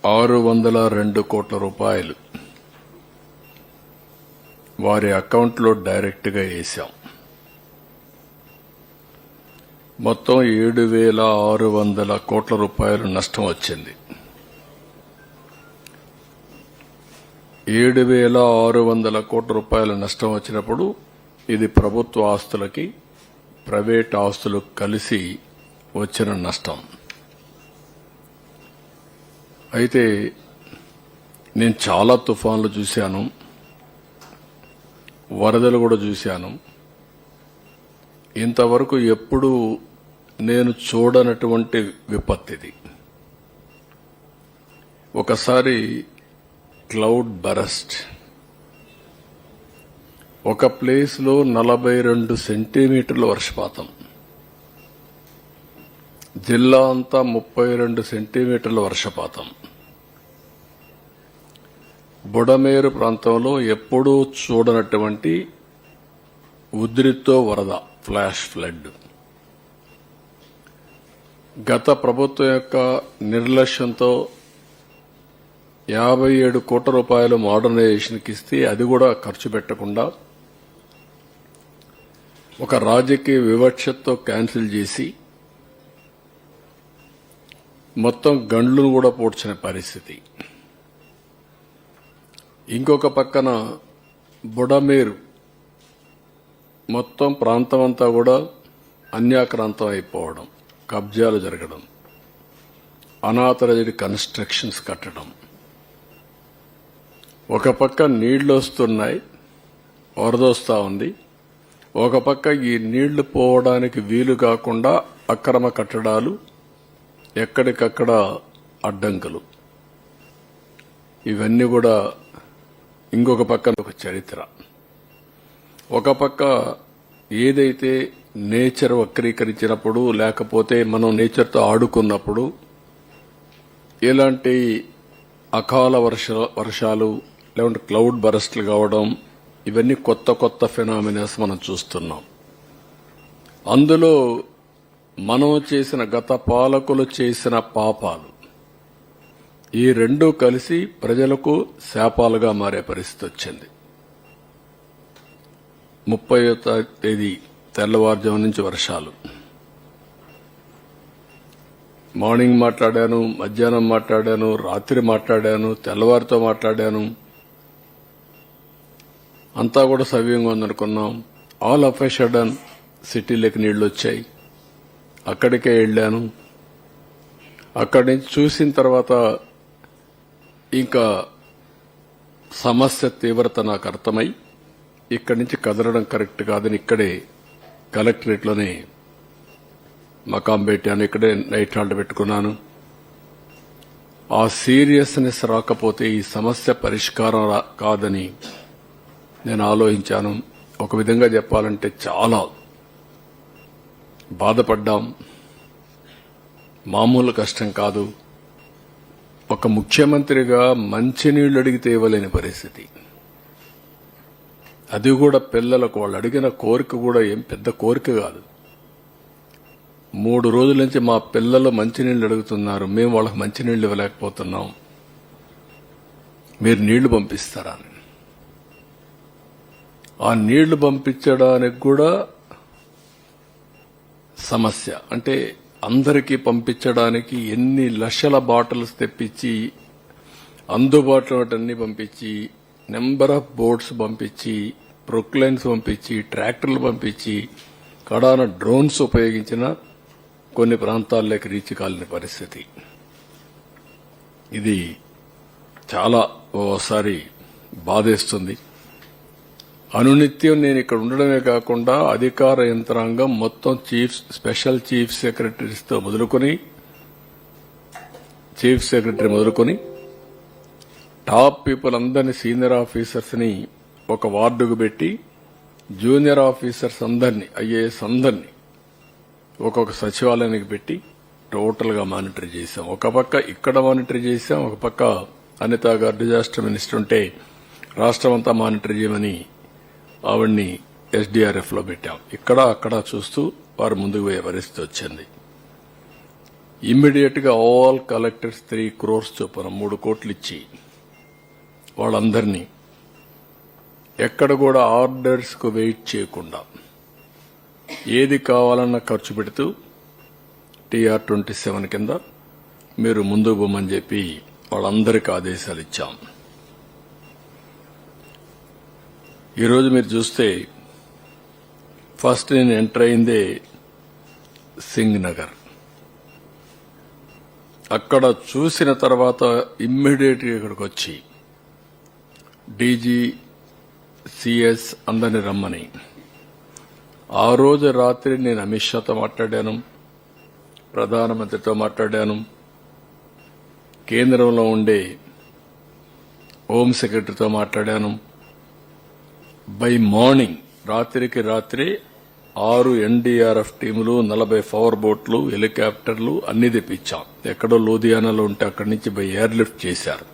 602 కోట్ల రూపాయలు వారి అకౌంట్లో డైరెక్ట్గా వేశాం. మొత్తం 7,600 కోట్ల రూపాయలు నష్టం వచ్చింది. 7,600 కోట్ల రూపాయల నష్టం వచ్చినప్పుడు ఇది ప్రభుత్వ ఆస్తులకి ప్రైవేట్ ఆస్తులు కలిసి వచ్చిన నష్టం. అయితే నేను చాలా తుఫాన్లు చూశాను, వరదలు కూడా చూశాను. ఇంతవరకు ఎప్పుడూ నేను చూడనటువంటి విపత్తిది. ఒకసారి క్లౌడ్ బరస్ట్, ఒక ప్లేస్లో 42 సెంటీమీటర్ల వర్షపాతం, జిల్లా అంతా 32 సెంటీమీటర్ల వర్షపాతం. బుడమేరు ప్రాంతంలో ఎప్పుడూ చూడనటువంటి ఉధృతితో వరద, ఫ్లాష్ ఫ్లడ్. గత ప్రభుత్వం యొక్క నిర్లక్ష్యంతో 57 కోట్ల రూపాయలు మోడర్నైజేషన్కి ఇస్తే అది కూడా ఖర్చు పెట్టకుండా ఒక రాజకీయ వివక్షతో క్యాన్సిల్ చేసి మొత్తం గండ్లను కూడా పూడ్చిన పరిస్థితి. ఇంకొక పక్కన బుడమేరు మొత్తం ప్రాంతం అంతా కూడా అన్యాక్రాంతం అయిపోవడం, కబ్జాలు జరగడం, అనాథరైజ్డ్ కన్స్ట్రక్షన్స్ కట్టడం. ఒక పక్క నీళ్లు వస్తున్నాయి, వరద వస్తూ ఉంది. ఒక పక్క ఈ నీళ్లు పోవడానికి వీలు కాకుండా అక్రమ కట్టడాలు, ఎక్కడికక్కడ అడ్డంకులు. ఇవన్నీ కూడా ఇంకొక పక్క ఒక చరిత్ర. ఒక పక్క ఏదైతే నేచర్ వక్రీకరించినప్పుడు, లేకపోతే మనం నేచర్తో ఆడుకున్నప్పుడు ఇలాంటి అకాల వర్షాలు లేకుంటే క్లౌడ్ బరస్ట్లు కావడం, ఇవన్నీ కొత్త కొత్త ఫెనామినాస్ మనం చూస్తున్నాం. అందులో మనం చేసిన, గత పాలకులు చేసిన పాపాలు ఈ రెండూ కలిసి ప్రజలకు శాపాలుగా మారే పరిస్థితి వచ్చింది. 30వ తేదీ తెల్లవారుజాము నుంచి వర్షాలు. మార్నింగ్ మాట్లాడాను, మధ్యాహ్నం మాట్లాడాను, రాత్రి మాట్లాడాను, తెల్లవారితో మాట్లాడాను. అంతా కూడా సవ్యంగా ఉందనుకున్నాం. ఆల్ ఆఫ్ ఎ సడన్ సిటీలోకి నీళ్లు వచ్చాయి. అక్కడికే వెళ్లాను. అక్కడి నుంచి చూసిన తర్వాత ఇంకా సమస్య తీవ్రత నాకు అర్థమై ఇక్కడి నుంచి కదలడం కరెక్ట్ కాదని ఇక్కడే కలెక్టరేట్లోనే మకాం పెట్టాను. ఇక్కడే నైట్ హాల్ట్ పెట్టుకున్నాను. ఆ సీరియస్నెస్ రాకపోతే ఈ సమస్య పరిష్కారం కాదని నేను ఆలోచించాను. ఒక విధంగా చెప్పాలంటే చాలా బాధపడ్డాం. మామూలు కష్టం కాదు. ఒక ముఖ్యమంత్రిగా మంచినీళ్లు అడిగితే ఇవ్వలేని పరిస్థితి. అది కూడా పిల్లలకు వాళ్ళు అడిగిన కోరిక కూడా ఏం పెద్ద కోరిక కాదు. 3 రోజుల నుంచి మా పిల్లలు మంచినీళ్లు అడుగుతున్నారు, మేము వాళ్ళకి మంచినీళ్లు ఇవ్వలేకపోతున్నాం, మీరు నీళ్లు పంపిస్తారా అని. ఆ నీళ్లు పంపించడానికి కూడా సమస్య. అంటే అందరికీ పంపించడానికి ఎన్ని లక్షల బాటిల్స్ తెప్పించి, అందుబాటులో అన్ని పంపించి, నెంబర్ ఆఫ్ బోట్స్ పంపించి, ప్రొక్లైన్స్ పంపించి, ట్రాక్టర్లు పంపించి, కడాన డ్రోన్స్ ఉపయోగించిన కొన్ని ప్రాంతాల్లోకి రీచ్ కాలేని పరిస్థితి. ఇది చాలా ఓసారి బాధేస్తుంది. అనునిత్యం నేను ఇక్కడ ఉండడమే కాకుండా అధికార యంత్రాంగం మొత్తం స్పెషల్ చీఫ్ సెక్రటరీస్తో మొదలుకొని, చీఫ్ సెక్రటరీ మొదలుకొని టాప్ పీపుల్ అందరినీ, సీనియర్ ఆఫీసర్స్ ని ఒక వార్డుకు పెట్టి, జూనియర్ ఆఫీసర్స్ అందరినీ, ఐఏఎస్ అందరినీ ఒక్కొక్క సచివాలయానికి పెట్టి టోటల్ గా మానిటర్ చేశాం. ఒక పక్క ఇక్కడ మానిటర్ చేశాం, ఒక పక్క అనిత గారు డిజాస్టర్ మినిస్టర్ ఉంటే రాష్ట్రం అంతా మానిటర్ చేయమని ఆవిడ్ని ఎస్డీఆర్ఎఫ్ లో పెట్టాం. ఇక్కడ అక్కడ చూస్తూ వారు ముందుకు పోయే పరిస్థితి వచ్చింది. ఇమ్మీడియట్ గా ఆల్ కలెక్టర్స్ 3 crores చొప్పున 3 కోట్లు ఇచ్చి వాళ్ళందరినీ ఎక్కడ కూడా ఆర్డర్స్ కు వెయిట్ చేయకుండా ఏది కావాలన్నా ఖర్చు పెడుతూ TR-27 కింద మీరు ముందుకు పోమని చెప్పి వాళ్ళందరికీ ఆదేశాలు ఇచ్చాం. ఈరోజు మీరు చూస్తే ఫస్ట్ నేను ఎంటర్ అయిందే సింగ్ నగర్. అక్కడ చూసిన తర్వాత ఇమ్మీడియట్ గా ఇక్కడికి వచ్చి డీజీ సిఎస్ అందరిని రమ్మని ఆ రోజు రాత్రి నేను అమిత్ షాతో మాట్లాడాను, ప్రధానమంత్రితో మాట్లాడాను, కేంద్రంలో ఉండే హోం సెక్రటరీతో మాట్లాడాను. బై మార్నింగ్ రాత్రికి రాత్రి 6 NDRF టీములు, 40 పవర్ బోట్లు, హెలికాప్టర్లు అన్ని తెప్పించాం. ఎక్కడో లూధియానాలో ఉంటే అక్కడి నుంచి బై ఎయిర్ లిఫ్ట్ చేశారు.